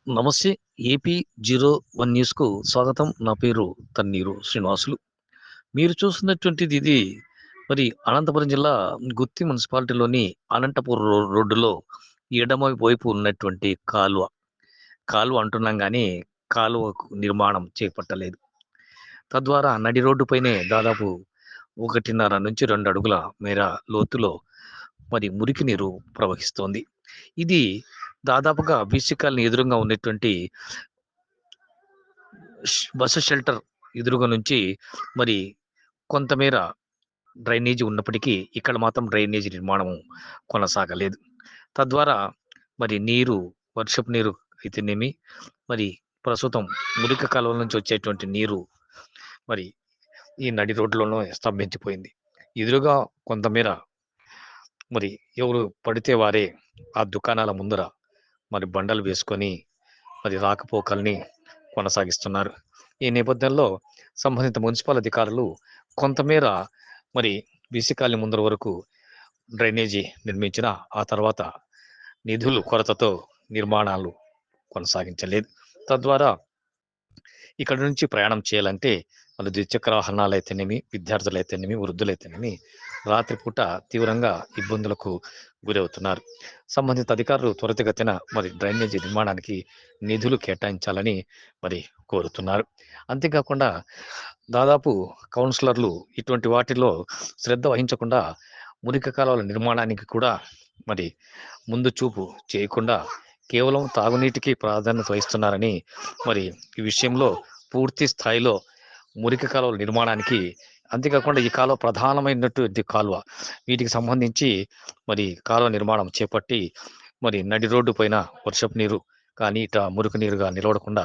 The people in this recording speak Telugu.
నమస్తే. ఏపీ 01 న్యూస్‌కు స్వాగతం. నా పేరు తన్నీరు శ్రీనివాసులు. మీరు చూస్తున్నటువంటిది ఇది మరి అనంతపురం జిల్లా గుత్తి మున్సిపాలిటీలోని అనంతపూర్ రోడ్డులో ఎడమ వైపు ఉన్నటువంటి కాలువ. కాలువ అంటున్నాం గానీ, కాలువకు నిర్మాణం చేపట్టలేదు. తద్వారా నడి రోడ్డుపైనే దాదాపు 1.5 నుంచి 2 అడుగుల మేర లోతులో మరి మురికి నీరు ప్రవహిస్తోంది. ఇది దాదాపుగా బీసీ కాలనీ ఎదురుంగా ఉన్నటువంటి బస్సు షెల్టర్ ఎదురుగా నుంచి మరి కొంతమేర డ్రైనేజీ ఉన్నప్పటికీ ఇక్కడ మాత్రం డ్రైనేజీ నిర్మాణం కొనసాగలేదు. తద్వారా మరి నీరు, వర్షపు నీరు అయితేనేమి, మరి ప్రస్తుతం మురికి కాలువల నుంచి వచ్చేటువంటి నీరు మరి ఈ నడి రోడ్డులోనూ స్తంభించిపోయింది. ఎదురుగా కొంతమేర మరి ఎవరు పడితే వారే ఆ దుకాణాల ముందర మరి బండలు వేసుకొని మరి రాకపోకల్ని కొనసాగిస్తున్నారు. ఈ నేపథ్యంలో సంబంధిత మున్సిపల్ అధికారులు కొంతమేర మరి బీసీ కాలనీ ముందర వరకు డ్రైనేజీ నిర్మించిన ఆ తర్వాత నిధులు కొరతతో నిర్మాణాలు కొనసాగించలేదు. తద్వారా ఇక్కడ నుంచి ప్రయాణం చేయాలంటే వాళ్ళు ద్విచక్ర వాహనాలైతేనేమి, విద్యార్థులైతేనేమి, వృద్ధులైతేనేమి రాత్రిపూట తీవ్రంగా ఇబ్బందులకు గురవుతున్నారు. సంబంధిత అధికారులు త్వరితగతిన మరి డ్రైనేజీ నిర్మాణానికి నిధులు కేటాయించాలని మరి కోరుతున్నారు. అంతేకాకుండా దాదాపు కౌన్సిలర్లు ఇటువంటి వాటిలో శ్రద్ధ వహించకుండా మురికి కాలువల నిర్మాణానికి కూడా మరి ముందు చూపు చేయకుండా కేవలం తాగునీటికి ప్రాధాన్యత వహిస్తున్నారని మరి ఈ విషయంలో పూర్తి స్థాయిలో మురికి కాలువల నిర్మాణానికి అంతేకాకుండా ఈ కాలువ ప్రధానమైనటువంటి కాలువ వీటికి సంబంధించి మరి కాలువ నిర్మాణం చేపట్టి మరి నడి రోడ్డు పైన వర్షపు నీరు కానీ ఇట మురికి నీరుగా నిలవడకుండా